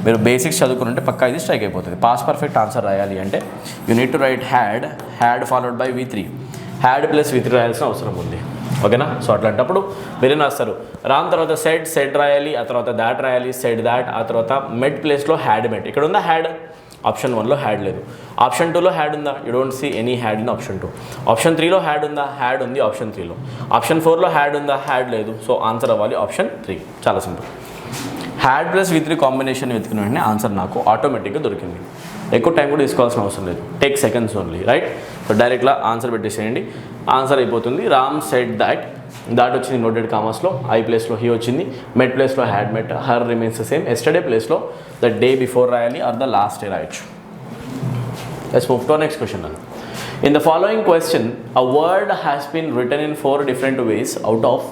[SPEAKER 1] మీరు బేసిక్స్ చదువుకుంటే పక్కా ఇది స్ట్రైక్ అయిపోతుంది. పాస్ట్ పర్ఫెక్ట్ ఆన్సర్ రాయాలి అంటే you need to right had followed by V3. Had plus V3 రాయాల్సిన అవసరం ఉంది. ఓకేనా? సో అట్లాంటప్పుడు మీరేం రాస్తారు? రామ్ తర్వాత సెడ్ రాయాలి, ఆ తర్వాత దాట్ రాయాలి, సెడ్ దాట్, ఆ తర్వాత మెట్ ప్లేస్లో హ్యాడ్ మెట్. ఇక్కడ ఉందా హ్యాడ్? ఆప్షన్ 1లో హ్యాడ్ లేదు. ఆప్షన్ 2లో హ్యాడ్ ఉందా? You don't see any had in option 2. Option 3లో హ్యాడ్ ఉందా? హ్యాడ్ ఉంది ఆప్షన్ 3లో. ఆప్షన్ 4లో హ్యాడ్ ఉందా? హ్యాడ్ లేదు. సో ఆన్సర్ అవ్వాలి ఆప్షన్ 3. చాలా simple. Had plus V3 combination వెతికిన వెంటనే ఆన్సర్ నాకు ఆటోమేటిక్గా దొరికింది. ఎక్కువ టైం కూడా తీసుకోవాల్సిన అవసరం లేదు, take seconds only. Right, so డైరెక్ట్గా ఆన్సర్ పెట్టేసేయండి, ఆన్సర్ అయిపోతుంది. రామ్ సెడ్ దాట్ వచ్చింది నోటెడ్ కామర్స్లో, ఐ ప్లేస్లో హీ వచ్చింది, మెట్ ప్లేస్లో had met, her remains the same. Yesterday ప్లేస్లో ద డే బిఫోర్ రాయాలి ఆర్ ద లాస్ట్ డే రాయొచ్చు. Let's move to next question. In the following question a word has been written in 4 different ways out of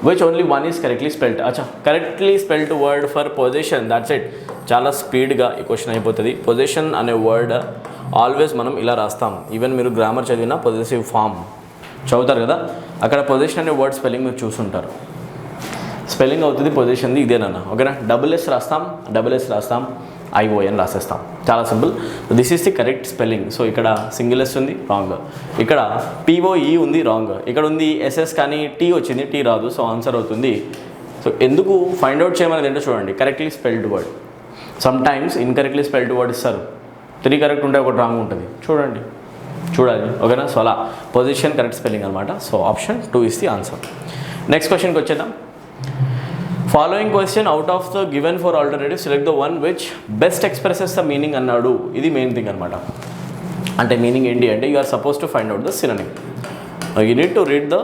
[SPEAKER 1] which only one is correctly spelled. అచ్చా, correctly spelled word for position, that's it. చాలా స్పీడ్గా ఈ క్వశ్చన్ అయిపోతుంది. పొజిషన్ అనే వర్డ్ ఆల్వేస్ మనం ఇలా రాస్తాం. ఈవెన్ మీరు గ్రామర్ చదివినా పొజిటివ్ ఫామ్ చదువుతారు కదా, అక్కడ పొజిషన్ అనే వర్డ్ స్పెల్లింగ్ మీరు చూసుంటారు. స్పెల్లింగ్ అవుతుంది పొజిషన్ది ఇదేనన్నా. ఓకేనా? డబుల్ ఎస్ రాస్తాం, ION రాసేస్తాం. చాలా simple. This is the correct spelling. So ఇక్కడ సింగిల్ ఎస్ ఉంది, రాంగ్. ఇక్కడ POE ఉంది, రాంగ్. ఇక్కడ ఉంది SS కానీ T వచ్చింది, T రాదు. సో ఆన్సర్ అవుతుంది. సో ఎందుకు ఫైండ్ అవుట్ చేయమనేది ఏంటో చూడండి. Correctly spelled word, some times incorrectly spelled word ఇస్తారు. 3 కరెక్ట్ ఉంటే ఒకటి రాంగ్ ఉంటుంది, చూడాలి. ఓకేనా? సో అలా పొజిషన్ కరెక్ట్ స్పెల్లింగ్ అనమాట. So option 2 is the answer. Next క్వశ్చన్కి వచ్చేద్దాం. Following question out of the given four alternative select the one which best expresses the meaning అన్నాడు. ఇది మెయిన్ థింగ్ అనమాట. అంటే మీనింగ్ ఏంటి అంటే you are suppose to find out the synonym. You need to read the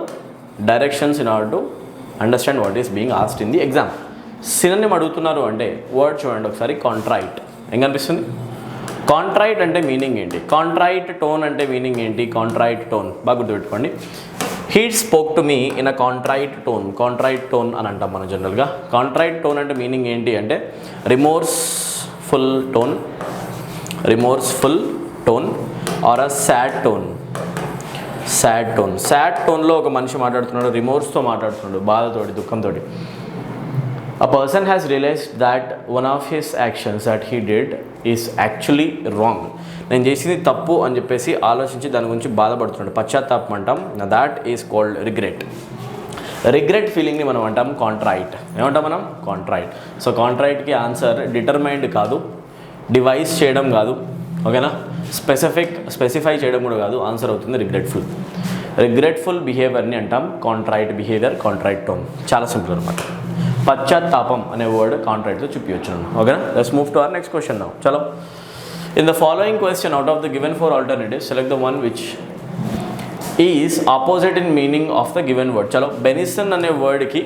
[SPEAKER 1] directions in order to understand what is being asked in the exam. Synonym అడుగుతున్నారు అంటే వర్డ్ చూడండి ఒకసారి. కాంట్రైట్ ఏం కనిపిస్తుంది? కాంట్రైట్ అంటే మీనింగ్ ఏంటి? కాంట్రైట్ టోన్ అంటే మీనింగ్ ఏంటి? కాంట్రైట్ టోన్ బాగా గుర్తుపెట్టుకోండి. He spoke to me in a contrite tone అని అంటాం మనం జనరల్గా. కాంట్రైట్ టోన్ అంటే మీనింగ్ ఏంటి అంటే రిమోర్స్ఫుల్ టోన్ ఆర్ అ సాడ్ టోన్లో ఒక మనిషి మాట్లాడుతున్నాడు, రిమోర్స్తో మాట్లాడుతున్నాడు, బాధతోటి, దుఃఖంతో. A person has realized that one of his actions that he did is actually wrong. నేను చేసింది తప్పు అని చెప్పేసి ఆలోచించి దాని గురించి బాధపడుతున్నాడు, పశ్చాత్తాపం అంటాం. దాట్ ఈస్ కాల్డ్ రిగ్రెట్ ఫీలింగ్ని మనం అంటాం కాంట్రైట్. ఏమంటాం మనం? కాంట్రైట్. సో కాంట్రైట్కి ఆన్సర్ డిటర్మైన్డ్ కాదు, డివైస్ చేయడం కాదు, ఓకేనా, స్పెసిఫై చేయడం కూడా కాదు. ఆన్సర్ అవుతుంది రిగ్రెట్ఫుల్ బిహేవియర్ని అంటాం కాంట్రైట్ బిహేవియర్, కాంట్రైట్ టోన్. చాలా సింపుల్ అనమాట. పశ్చాత్తాపం అనే వర్డ్ కాంట్రైట్తో చూపించవచ్చు. ఓకేనా? Let's move to our next question now. చలో, In the following question, out of the given 4 alternatives, select the one which is opposite in meaning of the given word. చలో బెనిసన్ అనే వర్డ్కి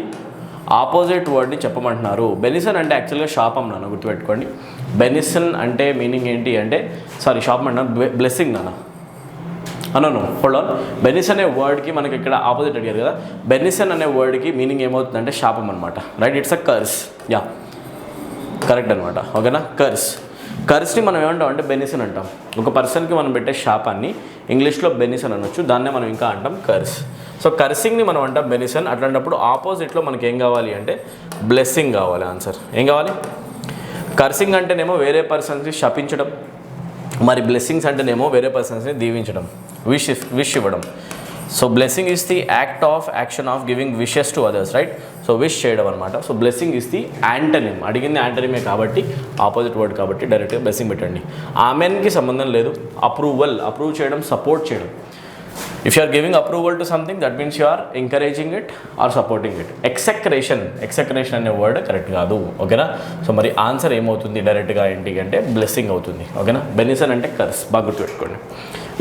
[SPEAKER 1] ఆపోజిట్ వర్డ్ని చెప్పమంటున్నారు. బెనిసన్ అంటే యాక్చువల్గా షాప్ అన్నాను, గుర్తుపెట్టుకోండి. బెనిసన్ అంటే మీనింగ్ ఏంటి అంటే, సారీ షాప్ అన్నాను, బ్లెస్సింగ్ నాన్న అన్నాను. Hold on. బెనిస్ అనే వర్డ్కి మనకి ఇక్కడ ఆపోజిట్ అడిగారు కదా, బెనిసన్ అనే వర్డ్కి మీనింగ్ ఏమవుతుందంటే శాపం అనమాట. Right, it's a curse. Yeah, correct అనమాట. ఓకేనా, కర్స్ని మనం ఏమంటాం అంటే బెనిసన్ అంటాం. ఒక పర్సన్కి మనం పెట్టే శాపాన్ని ఇంగ్లీష్లో బెనిసన్ అనొచ్చు, దాన్నే మనం ఇంకా అంటాం కర్స్. సో కర్సింగ్ని మనం అంటాం బెనిసన్. అట్లాంటప్పుడు ఆపోజిట్లో మనకి ఏం కావాలి అంటే బ్లెస్సింగ్ కావాలి. ఆన్సర్ ఏం కావాలి? కర్సింగ్ అంటేనేమో వేరే పర్సన్స్ని శపించడం, మరి బ్లెస్సింగ్స్ అంటేనేమో వేరే పర్సన్స్ని దీవించడం, విష్ ఇవ్వడం. So blessing is the action of giving wishes to others, right? So wish చేయడం అనమాట. So blessing is the antonym. అడిగింది యాంటనిమే కాబట్టి, ఆపోజిట్ వర్డ్ కాబట్టి డైరెక్ట్గా బ్లెస్సింగ్ పెట్టండి. ఆమెన్కి సంబంధం లేదు. అప్రూవ్ చేయడం, సపోర్ట్ చేయడం. If you are giving approval to something, that means you are encouraging it or supporting it. Execration అనే వర్డ్ కరెక్ట్ కాదు. ఓకేనా? సో మరి ఆన్సర్ ఏమవుతుంది డైరెక్ట్గా ఏంటి అంటే బ్లెస్సింగ్ అవుతుంది. ఓకేనా? బెనిసన్ అంటే కర్స్, బాగా గుర్తుపెట్టుకోండి.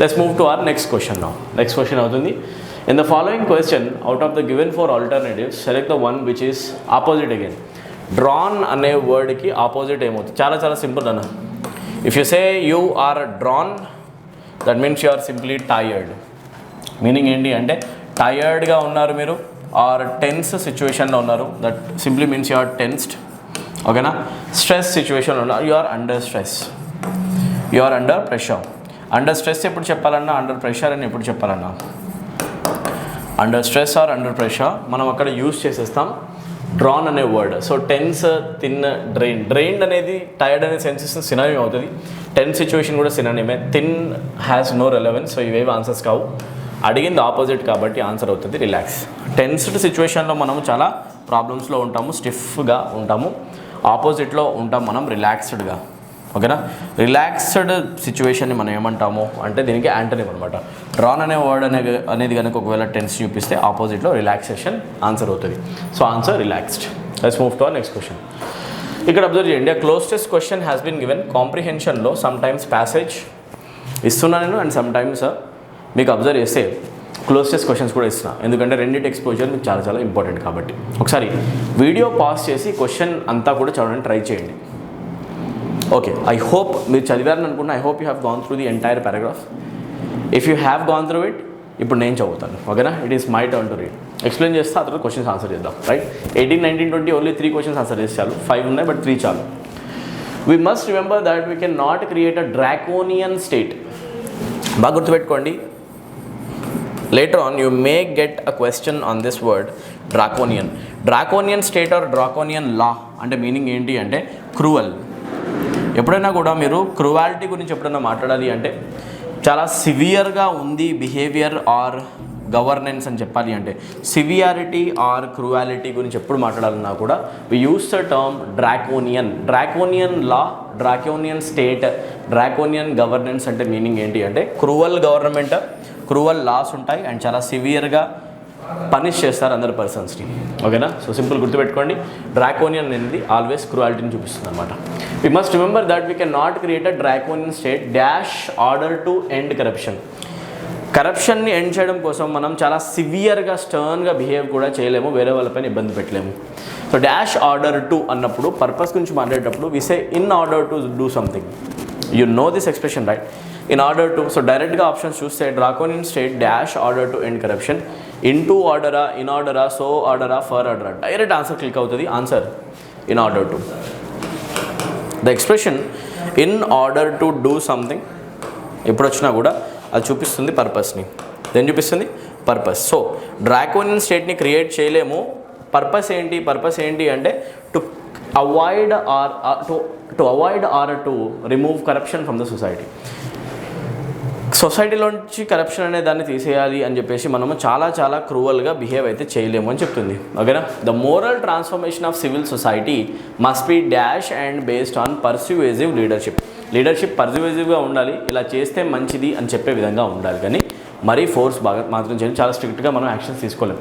[SPEAKER 1] Let's move to our next question now. Next question అవుతుంది, in the following question, out of the given 4 alternatives, select the one which is opposite again. Drawn అనే వర్డ్కి ఆపోజిట్ ఏమవుతుంది? చాలా సింపుల్ అన్న. If you say you are drawn, that means you are simply tired. Meaning ఏంటి అంటే టైర్డ్గా ఉన్నారు మీరు, ఆర్ టెన్స్ సిచ్యువేషన్లో ఉన్నారు. That simply means you are tensed. ఓకేనా? స్ట్రెస్ సిచ్యువేషన్లో ఉన్నారు, you are under stress, you are under pressure. Under stress ఎప్పుడు చెప్పాలన్నా, అండర్ ప్రెషర్ అని ఎప్పుడు చెప్పాలన్నా, under stress or under pressure మనం అక్కడ యూజ్ చేసేస్తాం డ్రాన్ అనే word. So tense, thin, drained అనేది టైర్డ్ అనే సెన్సెస్ సినానిమ్ అవుతుంది. టెన్ సిచ్యువేషన్ కూడా సినానిమే. Thin has no relevance. So ఇవేవి ఆన్సర్స్ కావు. అడిగింది ఆపోజిట్ కాబట్టి ఆన్సర్ అవుతుంది రిలాక్స్. టెన్స్డ్ సిచ్యువేషన్లో మనము చాలా ప్రాబ్లమ్స్లో ఉంటాము, స్టిఫ్గా ఉంటాము. ఆపోజిట్లో ఉంటాం మనం రిలాక్స్డ్గా. ఓకేనా? రిలాక్స్డ్ సిచ్యువేషన్ని మనం ఏమంటాము అంటే దీనికి యాంటనిమ్ అనమాట. డ్రాన్ అనే వర్డ్ అనేది కనుక ఒకవేళ టెన్స్ చూపిస్తే ఆపోజిట్లో రిలాక్సేషన్ ఆన్సర్ అవుతుంది. So answer relaxed. Let's move to our next question. ఇక్కడ అబ్జర్వ్ చేయండి, closest question has been given. కాంప్రిహెన్షన్లో సమ్ టైమ్స్ ప్యాసేజ్ ఇస్తున్నాను నేను, అండ్ సమ్ టైమ్స్ మీకు అబ్జర్వ్ చేస్తే క్లోజెస్ట్ క్వశ్చన్స్ కూడా ఇస్తున్నా, ఎందుకంటే రెండింటి ఎక్స్పోజర్ మీకు చాలా ఇంపార్టెంట్ కాబట్టి. ఒకసారి వీడియో పాజ్ చేసి క్వశ్చన్ అంతా కూడా చదవడానికి ట్రై చేయండి. ఓకే, ఐ హోప్ మీరు చదివారని అనుకుంటున్నా. I hope you have gone through the entire paragraph. If you have gone through it, ఇప్పుడు నేను చదువుతాను. ఓకేనా? It is my turn to read. Explain చేస్తే ఆ తర్వాత క్వశ్చన్స్ ఆన్సర్ చేద్దాం. రైట్? 18, 19, 20 ఓన్లీ 3 క్వశ్చన్స్ ఆన్సర్ చేసి చాలు. 5 ఉన్నాయి బట్ 3 చాలు. We must remember that we can not create a draconian state. బాగా గుర్తుపెట్టుకోండి. Later on you may get a question on this word draconian state or draconian law అంటే మీనింగ్ ఏంటి అంటే క్రూవల్. ఎప్పుడైనా కూడా మీరు క్రూవాలిటీ గురించి ఎప్పుడైనా మాట్లాడాలి అంటే చాలా సివియర్గా ఉంది బిహేవియర్ ఆర్ గవర్నెన్స్ అని చెప్పాలి అంటే, సివియారిటీ ఆర్ క్రూవాలిటీ గురించి ఎప్పుడు మాట్లాడాలన్నా కూడా we use the term draconian law, draconian state, draconian governance అంటే మీనింగ్ ఏంటి అంటే క్రూవల్ గవర్నమెంట్, క్రూవల్ లాస్ ఉంటాయి అండ్ చాలా సివియర్గా పనిష్ చేస్తారు అందరు పర్సన్స్ని. ఓకేనా? సో సింపుల్ గుర్తుపెట్టుకోండి, డ్రాకోనియన్ అనేది ఆల్వేస్ క్రూవాలిటీని చూపిస్తుంది అనమాట. We must remember that we can not create a draconian state dash order to end కరప్షన్ని ఎండ్ చేయడం కోసం మనం చాలా సివియర్గా స్టర్న్గా బిహేవ్ కూడా చేయలేము, వేరే వాళ్ళపైన ఇబ్బంది పెట్టలేము. సో డాష్ ఆర్డర్ టు అన్నప్పుడు పర్పస్ గురించి మాట్లాడేటప్పుడు we say in order to do something. You know this expression right? In order to. So డైరెక్ట్గా ఆప్షన్స్ చూస్తే draconian state dash order to end corruption, in to ఆర్డరా, ఇన్ ఆర్డరా, సో ఆర్డరా, ఫర్ ఆర్డరా, డైరెక్ట్ ఆన్సర్ క్లిక్ అవుతుంది. Answer in order to. The expression in order to do something ఎప్పుడు వచ్చినా కూడా అది చూపిస్తుంది పర్పస్ని. దేని చూపిస్తుంది? పర్పస్. సో డ్రాకోనియన్ స్టేట్ని క్రియేట్ చేయలేము. పర్పస్ ఏంటి అంటే to avoid or to remove corruption from the society. సొసైటీలోంచి కరప్షన్ అనే దాన్ని తీసేయాలి అని చెప్పేసి మనము చాలా క్రూవల్గా బిహేవ్ అయితే చేయలేము అని చెప్తుంది. ఓకేనా? The moral transformation of civil society must be dash and based on persuasive leadership పర్స్యూవేజివ్గా ఉండాలి, ఇలా చేస్తే మంచిది అని చెప్పే విధంగా ఉండాలి. కానీ మరీ ఫోర్స్ బాగా మాత్రం చేయండి, చాలా స్ట్రిక్ట్గా మనం యాక్షన్స్ తీసుకోలేం,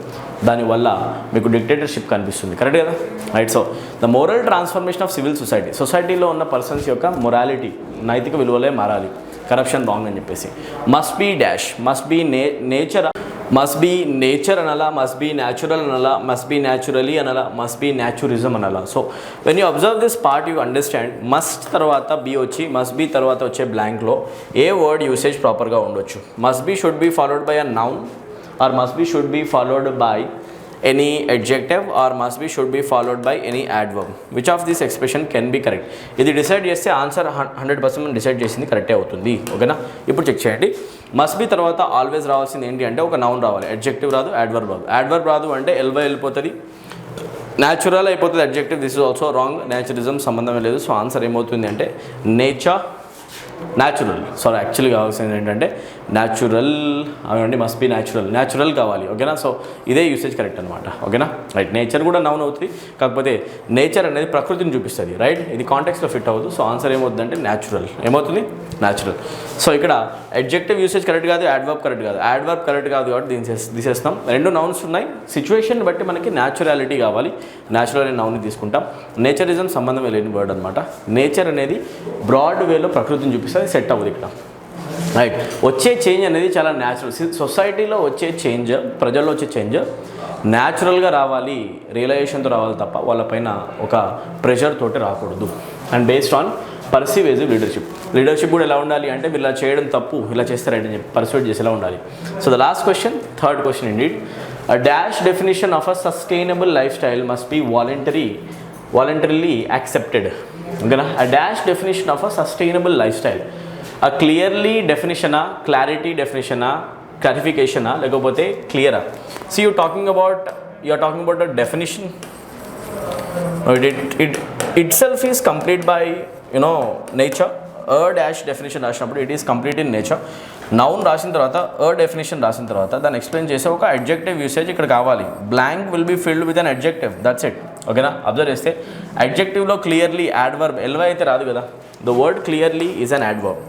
[SPEAKER 1] దానివల్ల మీకు డిక్టేటర్షిప్ కనిపిస్తుంది. కరెక్ట్ కదా? Right. So the moral transformation of civil సొసైటీలో ఉన్న పర్సన్స్ యొక్క మొరాలిటీ, నైతిక విలువలే మారాలి, కరప్షన్ రాంగ్ అని చెప్పేసి. Must be dash, must be nature అనాలా, మస్ట్ బీ న్యాచురల్ అనాలా, మస్ట్ బీ న్యాచురలీ అనాలా, మస్ట్ బీ న్యాచురిజం అనాలా. So when you observe this part you understand must తర్వాత బీ వచ్చి మస్ట్ బీ తర్వాత వచ్చే బ్లాంక్లో ఏ వర్డ్ యూసేజ్ ప్రాపర్గా ఉండొచ్చు. Must be should be followed by a noun, or must be should be followed by any adjective, or must be should be followed by any adverb. Which of this expression can be correct? ఇది డిసైడ్ చేస్తే ఆన్సర్ 100% డిసైడ్ చేసింది కరెక్టే అవుతుంది. ఓకేనా? ఇప్పుడు చెక్ చేయండి. మస్ట్ బి తర్వాత ఆల్వేస్ రావాల్సింది ఏంటి అంటే ఒక నౌన్ రావాలి, అడ్జెక్టివ్ రాదు, యాడ్వర్బ్ రాదు అంటే ఎల్బై వెళ్ళిపోతుంది, న్యాచురల్ అయిపోతుంది adjective. This is also wrong, naturism సంబంధమే లేదు. సో ఆన్సర్ ఏమవుతుంది అంటే న్యాచురల్. సో యాక్చువల్లీ కావాల్సింది ఏంటంటే న్యాచురల్ అవండి, మస్ట్ బి న్యాచురల్ కావాలి. ఓకేనా? సో ఇదే యూసేజ్ కరెక్ట్ అనమాట. ఓకేనా? రైట్. నేచర్ కూడా నౌన్ అవుతుంది, కాకపోతే నేచర్ అనేది ప్రకృతిని చూపిస్తుంది. రైట్. ఇది కాంటెక్స్లో ఫిట్ అవ్వదు. సో ఆన్సర్ ఏమవుతుంది అంటే న్యాచురల్. న్యాచురల్. సో ఇక్కడ అడ్జెక్టివ్ యూసేజ్ కరెక్ట్ కాదు, యాడ్వర్బ్ కరెక్ట్ కాదు కాబట్టి దీన్ని తీసేస్తాం. రెండు నౌన్స్ ఉన్నాయి, సిచ్యువేషన్ బట్టి మనకి న్యాచురాలిటీ కావాలి, న్యాచురల్ అనే నౌన్ని తీసుకుంటాం. నేచరిజం సంబంధమే లేని వర్డ్ అనమాట. నేచర్ అనేది బ్రాడ్ వేలో ప్రకృతిని చూపిస్తుంది, సెట్ అవ్వదు ఇక్కడ. రైట్. వచ్చే చేంజ్ అనేది చాలా న్యాచురల్. సొసైటీలో వచ్చే చేంజ్, ప్రజల్లో వచ్చే చేంజ్ న్యాచురల్గా రావాలి, రియలైజేషన్తో రావాలి తప్ప వాళ్ళపైన ఒక ప్రెషర్ తోటి రాకూడదు. అండ్ బేస్డ్ ఆన్ పర్సీవేజివ్ లీడర్షిప్ కూడా ఎలా ఉండాలి అంటే వీళ్ళు ఇలా చేయడం తప్పు, ఇలా చేస్తే రైట్ అని చెప్పి పర్సువేట్ చేసేలా ఉండాలి. So the last question, third question indeed. A dash definition of a sustainable life style must be voluntarily accepted. ఓకేనా? A dash definition of a sustainable life style. ఆ క్లియర్లీ డెఫినేషనా, క్లారిటీ డెఫినేషనా, క్లారిఫికేషనా, లేకపోతే క్లియరా? So you talking about a definition. Itself is complete by nature. Dash definition రాసినప్పుడు it is complete in nature. Noun రాసిన తర్వాత డెఫినేషన్ రాసిన తర్వాత దాన్ని ఎక్స్ప్లెయిన్ చేసే ఒక అడ్జెక్టివ్ యూసేజ్ ఇక్కడ కావాలి. Blank will be filled with an adjective, that's it. ఓకేనా? అబ్జర్వ్ చేస్తే అడ్జెక్టివ్లో క్లియర్లీ యాడ్వర్బ్ ఎల్వై అయితే రాదు కదా. The word clearly is an adverb.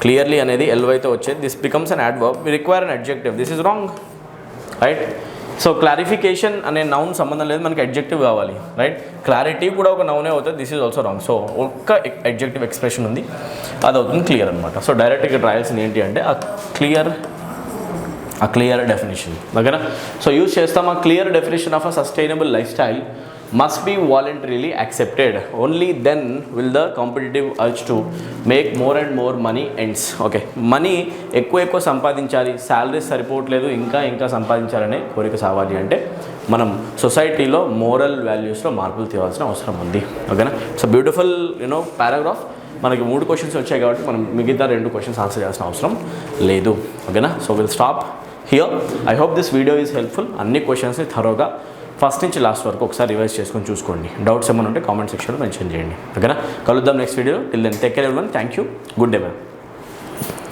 [SPEAKER 1] Clearly అనేది ఎల్వై అయితే వచ్చేది, this becomes an adverb. We require an adjective, this is wrong. Right. So clarification అనే నౌన్ సంబంధం లేదు, మనకి అడ్జెక్టివ్ కావాలి. రైట్. క్లారిటీ కూడా ఒక నౌనే అవుతుంది, this is also wrong. So ఒక్క అడ్జెక్టివ్ ఎక్స్ప్రెషన్ ఉంది, అది అవుతుంది క్లియర్ అనమాట. సో డైరెక్ట్గా రాయాల్సింది ఏంటి అంటే ఆ క్లియర్ డెఫినేషన్. ఓకేనా? సో యూజ్ చేస్తాం. ఆ clear definition of a sustainable life style must be voluntarily accepted. Only then will the competitive urge to make more and more money ends. Okay, money ఎక్కువ సంపాదించాలి, శాలరీస్ సరిపోవట్లేదు, ఇంకా సంపాదించాలనే కోరిక సావాలి అంటే మనం సొసైటీలో మోరల్ వాల్యూస్లో మార్పులు తేవాల్సిన అవసరం ఉంది. ఓకేనా? So beautiful paragraph. మనకి 3 క్వశ్చన్స్ వచ్చాయి కాబట్టి మనం మిగతా 2 క్వశ్చన్స్ ఆన్సర్ చేయాల్సిన అవసరం లేదు. ఓకేనా? So will stop here. I hope this video is helpful. అన్ని క్వశ్చన్స్ని థరోగా ఫస్ట్ నుంచి లాస్ట్ వరకు ఒకసారి రివైజ్ చేసుకొని చూసుకోండి. డౌట్స్ ఏమైనా ఉంటే కామెంట్ సెక్షన్లో మెన్షన్ చేయండి. ఓకేనా? కలుద్దాం next video. Till then take care everyone. Thank you. Good day ma'am.